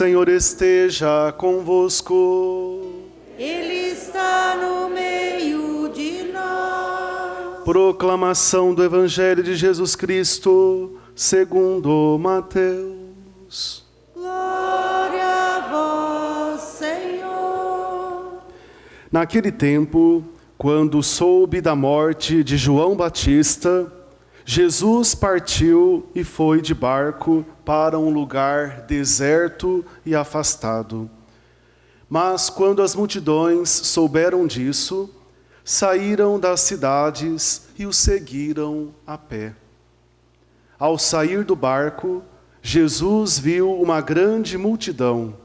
Senhor esteja convosco. Ele está no meio de nós. Proclamação do Evangelho de Jesus Cristo, segundo Mateus. Glória a vós, Senhor. Naquele tempo, quando soube da morte de João Batista, Jesus partiu e foi de barco para um lugar deserto e afastado. Mas quando as multidões souberam disso, saíram das cidades e o seguiram a pé. Ao sair do barco, Jesus viu uma grande multidão.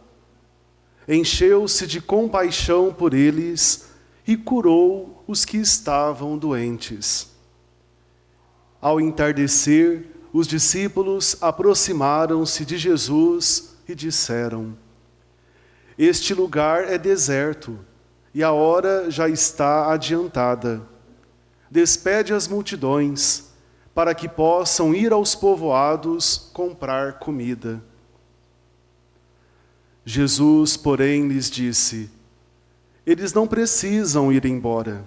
Encheu-se de compaixão por eles e curou os que estavam doentes. Ao entardecer, os discípulos aproximaram-se de Jesus e disseram: Este lugar é deserto e a hora já está adiantada. Despede as multidões, para que possam ir aos povoados comprar comida. Jesus, porém, lhes disse: Eles não precisam ir embora.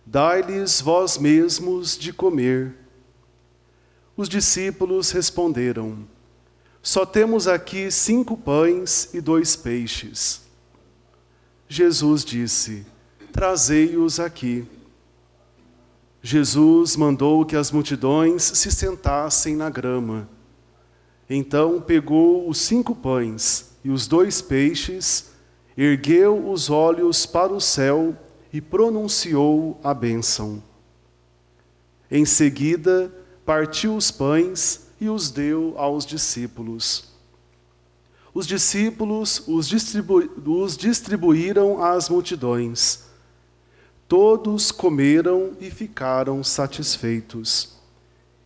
Dai-lhes vós mesmos de comer. Os discípulos responderam: Só temos aqui 5 pães e 2 peixes. Jesus disse: Trazei-os aqui. Jesus mandou que as multidões se sentassem na grama. Então pegou os 5 pães e os 2 peixes, ergueu os olhos para o céu e pronunciou a bênção. Em seguida, partiu os pães e os deu aos discípulos. Os discípulos os distribuíram às multidões. Todos comeram e ficaram satisfeitos.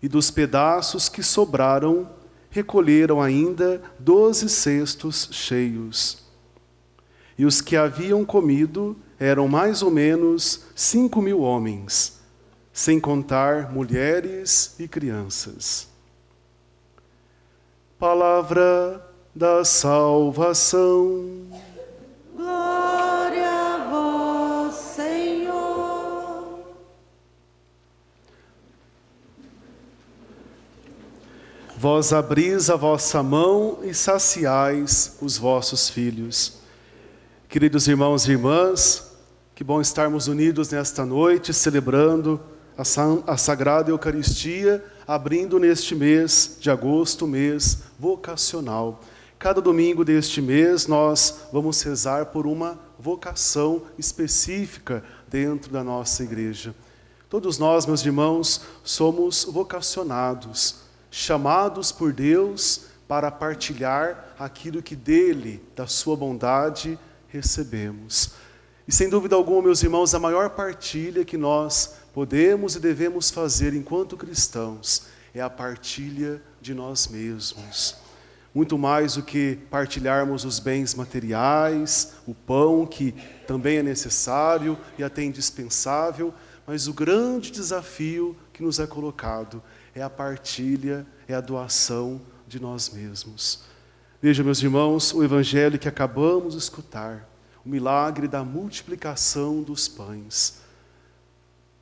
E dos pedaços que sobraram, recolheram ainda 12 cestos cheios. E os que haviam comido eram mais ou menos 5.000 homens, sem contar mulheres e crianças. Palavra da salvação. Glória a vós, Senhor. Vós abris a vossa mão e saciais os vossos filhos. Queridos irmãos e irmãs, que bom estarmos unidos nesta noite, celebrando a Sagrada Eucaristia, abrindo neste mês de agosto, mês vocacional. Cada domingo deste mês nós vamos rezar por uma vocação específica dentro da nossa igreja. Todos nós, meus irmãos, somos vocacionados, chamados por Deus para partilhar aquilo que dele, da sua bondade, recebemos. E sem dúvida alguma, meus irmãos, a maior partilha que nós podemos e devemos fazer enquanto cristãos é a partilha de nós mesmos. Muito mais do que partilharmos os bens materiais, o pão, que também é necessário e até indispensável, mas o grande desafio que nos é colocado é a partilha, é a doação de nós mesmos. Vejam, meus irmãos, o evangelho que acabamos de escutar, o milagre da multiplicação dos pães.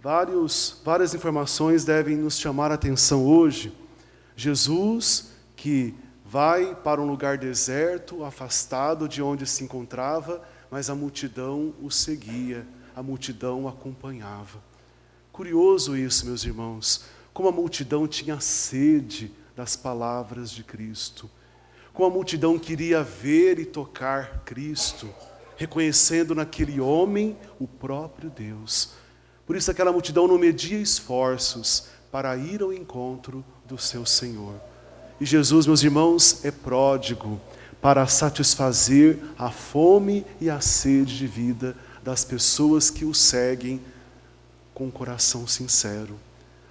Várias informações devem nos chamar a atenção hoje. Jesus, que vai para um lugar deserto, afastado de onde se encontrava, mas a multidão o seguia, a multidão o acompanhava. Curioso isso, meus irmãos, como a multidão tinha sede das palavras de Cristo. Como a multidão queria ver e tocar Cristo, reconhecendo naquele homem o próprio Deus. Por isso aquela multidão não media esforços para ir ao encontro do seu Senhor. E Jesus, meus irmãos, é pródigo para satisfazer a fome e a sede de vida das pessoas que o seguem com um coração sincero.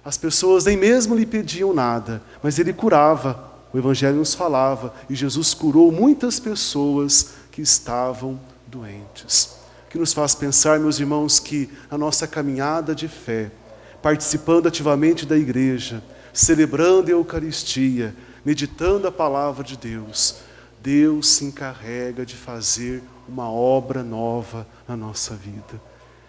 As pessoas nem mesmo lhe pediam nada, mas ele curava. O Evangelho nos falava, e Jesus curou muitas pessoas que estavam doentes. O que nos faz pensar, meus irmãos, que a nossa caminhada de fé, participando ativamente da igreja, celebrando a Eucaristia, meditando a palavra de Deus, Deus se encarrega de fazer uma obra nova na nossa vida.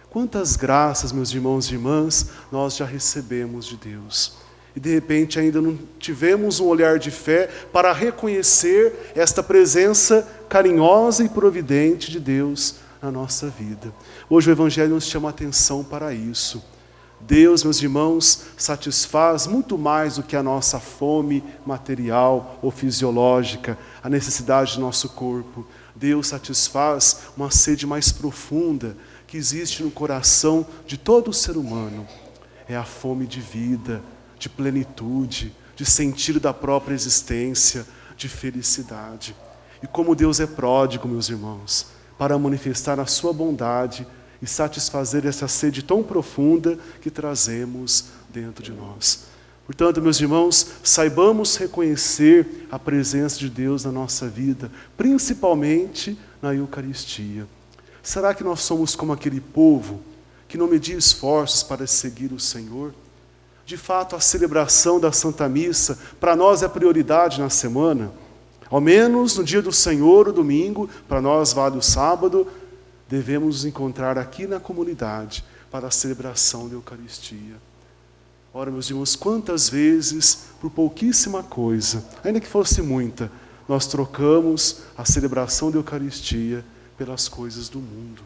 Quantas graças, meus irmãos e irmãs, nós já recebemos de Deus. E de repente ainda não tivemos um olhar de fé para reconhecer esta presença carinhosa e providente de Deus na nossa vida. Hoje o Evangelho nos chama a atenção para isso. Deus, meus irmãos, satisfaz muito mais do que a nossa fome material ou fisiológica, a necessidade do nosso corpo. Deus satisfaz uma sede mais profunda que existe no coração de todo ser humano. É a fome de vida, de plenitude, de sentido da própria existência, de felicidade. E como Deus é pródigo, meus irmãos, para manifestar a sua bondade e satisfazer essa sede tão profunda que trazemos dentro de nós. Portanto, meus irmãos, saibamos reconhecer a presença de Deus na nossa vida, principalmente na Eucaristia. Será que nós somos como aquele povo que não media esforços para seguir o Senhor? De fato, a celebração da Santa Missa, para nós é prioridade na semana. Ao menos no dia do Senhor, o domingo, para nós vale o sábado, devemos nos encontrar aqui na comunidade para a celebração da Eucaristia. Ora, meus irmãos, quantas vezes, por pouquíssima coisa, ainda que fosse muita, nós trocamos a celebração da Eucaristia pelas coisas do mundo.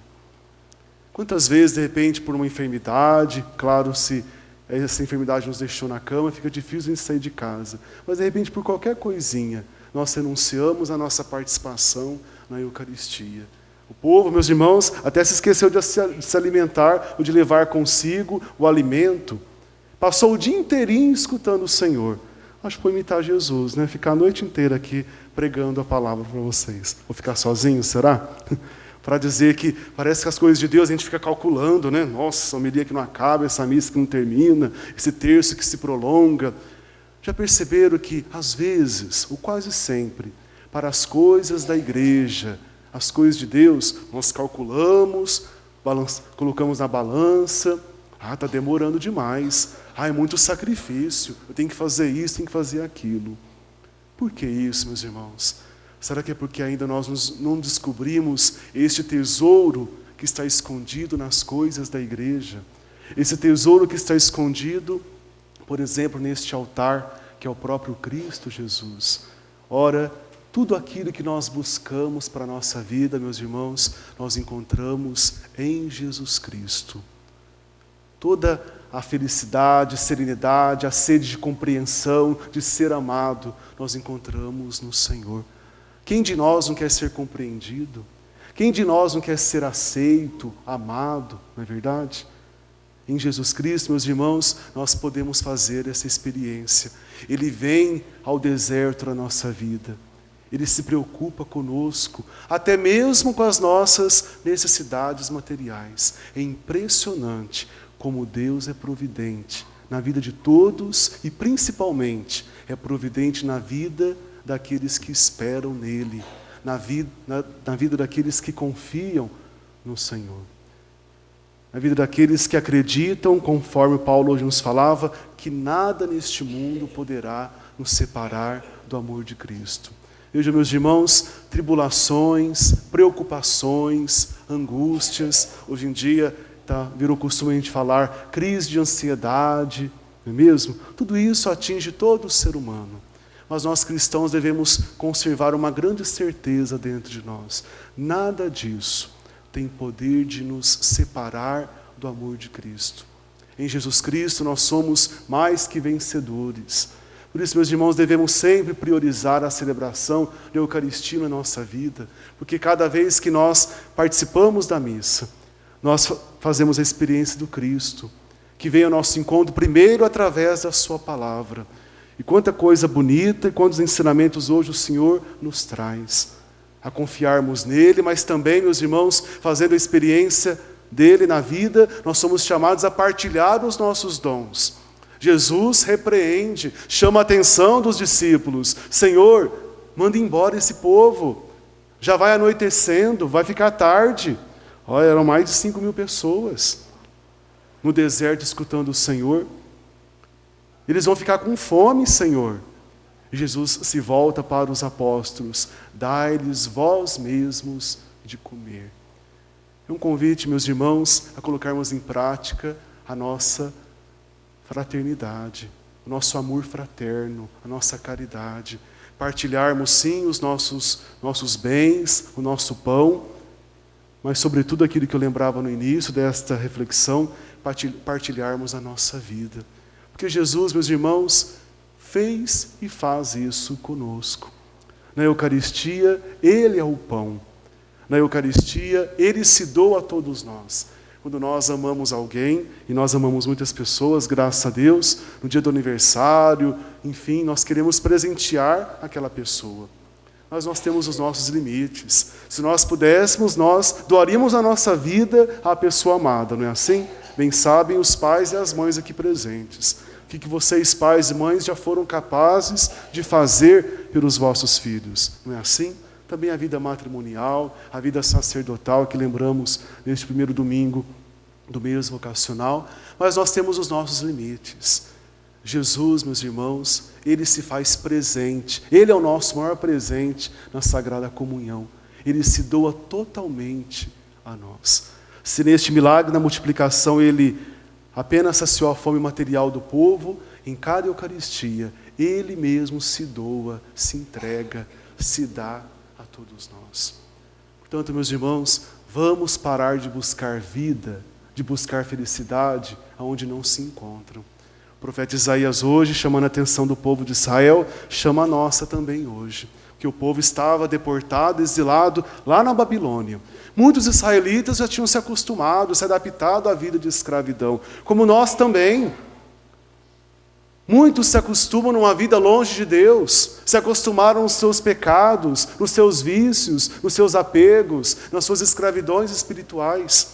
Quantas vezes, de repente, por uma enfermidade, claro, se essa enfermidade nos deixou na cama, fica difícil de sair de casa, mas de repente, por qualquer coisinha, nós renunciamos a nossa participação na Eucaristia. O povo, meus irmãos, até se esqueceu de se alimentar ou de levar consigo o alimento. Passou o dia inteirinho escutando o Senhor. Acho que foi imitar Jesus, né? Ficar a noite inteira aqui pregando a palavra para vocês. Vou ficar sozinho, será? Para dizer que parece que as coisas de Deus a gente fica calculando, né? Nossa, a homilia que não acaba, essa missa que não termina, esse terço que se prolonga. Já perceberam que, às vezes, ou quase sempre, para as coisas da igreja, as coisas de Deus, nós calculamos, colocamos na balança. Está demorando demais. É muito sacrifício. Eu tenho que fazer isso, tenho que fazer aquilo. Por que isso, meus irmãos? Será que é porque ainda nós não descobrimos este tesouro que está escondido nas coisas da igreja? Esse tesouro que está escondido, por exemplo, neste altar, que é o próprio Cristo Jesus. Ora, tudo aquilo que nós buscamos para a nossa vida, meus irmãos, nós encontramos em Jesus Cristo. Toda a felicidade, a serenidade, a sede de compreensão, de ser amado, nós encontramos no Senhor. Quem de nós não quer ser compreendido? Quem de nós não quer ser aceito, amado, não é verdade? Em Jesus Cristo, meus irmãos, nós podemos fazer essa experiência. Ele vem ao deserto da nossa vida. Ele se preocupa conosco, até mesmo com as nossas necessidades materiais. É impressionante como Deus é providente na vida de todos e principalmente é providente na vida daqueles que esperam nele, na vida daqueles que confiam no Senhor. Na vida daqueles que acreditam, conforme Paulo hoje nos falava, que nada neste mundo poderá nos separar do amor de Cristo. Vejam, meus irmãos, tribulações, preocupações, angústias, hoje em dia virou costume a gente falar, crise de ansiedade, não é mesmo? Tudo isso atinge todo o ser humano. Mas nós cristãos devemos conservar uma grande certeza dentro de nós. Nada disso tem poder de nos separar do amor de Cristo. Em Jesus Cristo nós somos mais que vencedores. Por isso, meus irmãos, devemos sempre priorizar a celebração da Eucaristia na nossa vida, porque cada vez que nós participamos da missa, nós fazemos a experiência do Cristo, que vem ao nosso encontro primeiro através da sua palavra. E quanta coisa bonita e quantos ensinamentos hoje o Senhor nos traz. A confiarmos nele, mas também, meus irmãos, fazendo a experiência dele na vida, nós somos chamados a partilhar os nossos dons. Jesus repreende, chama a atenção dos discípulos. Senhor, manda embora esse povo. Já vai anoitecendo, vai ficar tarde. Olha, eram mais de 5.000 pessoas no deserto escutando o Senhor. Eles vão ficar com fome, Senhor. E Jesus se volta para os apóstolos: dai-lhes vós mesmos de comer. É um convite, meus irmãos, a colocarmos em prática a nossa fraternidade, o nosso amor fraterno, a nossa caridade. Partilharmos, sim, os nossos bens, o nosso pão, mas, sobretudo, aquilo que eu lembrava no início desta reflexão, partilharmos a nossa vida. Porque Jesus, meus irmãos, fez e faz isso conosco. Na Eucaristia, Ele é o pão. Na Eucaristia, Ele se doa a todos nós. Quando nós amamos alguém, e nós amamos muitas pessoas, graças a Deus, no dia do aniversário, enfim, nós queremos presentear aquela pessoa. Mas nós temos os nossos limites. Se nós pudéssemos, nós doaríamos a nossa vida à pessoa amada, não é assim? Bem sabem os pais e as mães aqui presentes. O que vocês, pais e mães, já foram capazes de fazer pelos vossos filhos, não é assim? Também a vida matrimonial, a vida sacerdotal, que lembramos neste primeiro domingo do mês vocacional, mas nós temos os nossos limites. Jesus, meus irmãos, Ele se faz presente, Ele é o nosso maior presente na Sagrada Comunhão. Ele se doa totalmente a nós. Se neste milagre da multiplicação Ele apenas saciou a fome material do povo, em cada Eucaristia, Ele mesmo se doa, se entrega, se dá a todos nós. Portanto, meus irmãos, vamos parar de buscar vida, de buscar felicidade aonde não se encontram. O profeta Isaías hoje, chamando a atenção do povo de Israel, chama a nossa também hoje. Que o povo estava deportado, exilado lá na Babilônia. Muitos israelitas já tinham se acostumado, se adaptado à vida de escravidão, como nós também. Muitos se acostumam numa vida longe de Deus, se acostumaram aos seus pecados, nos seus vícios, nos seus apegos, nas suas escravidões espirituais.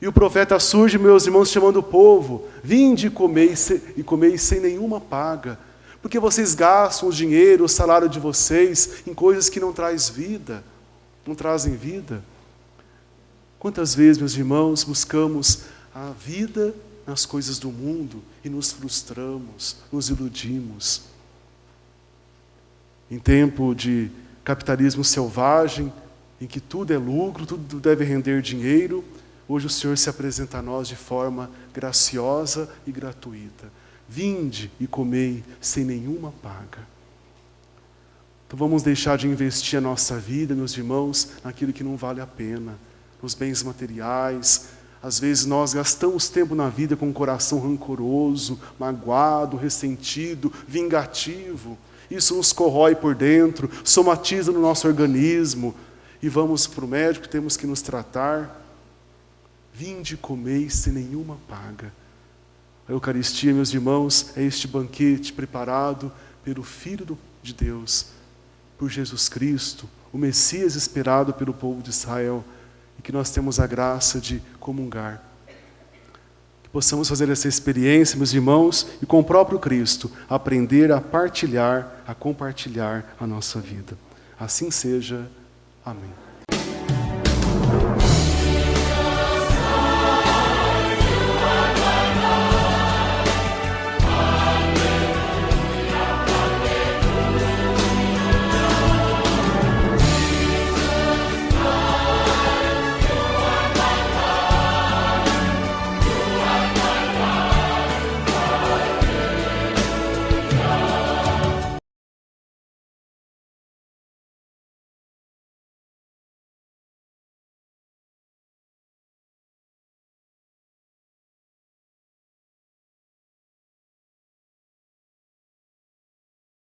E o profeta surge, meus irmãos, chamando o povo: vinde e comei sem nenhuma paga, porque vocês gastam o dinheiro, o salário de vocês em coisas que não trazem vida. Quantas vezes, meus irmãos, buscamos a vida nas coisas do mundo e nos frustramos, nos iludimos. Em tempo de capitalismo selvagem, em que tudo é lucro, tudo deve render dinheiro, hoje o Senhor se apresenta a nós de forma graciosa e gratuita. Vinde e comei sem nenhuma paga. Então vamos deixar de investir a nossa vida, meus irmãos, naquilo que não vale a pena, nos bens materiais. Às vezes nós gastamos tempo na vida com um coração rancoroso, magoado, ressentido, vingativo. Isso nos corrói por dentro, somatiza no nosso organismo. E vamos para o médico, temos que nos tratar. Vinde e comei sem nenhuma paga. A Eucaristia, meus irmãos, é este banquete preparado pelo Filho de Deus, por Jesus Cristo, o Messias esperado pelo povo de Israel, e que nós temos a graça de comungar. Que possamos fazer essa experiência, meus irmãos, e com o próprio Cristo, aprender a partilhar, a compartilhar a nossa vida. Assim seja. Amém.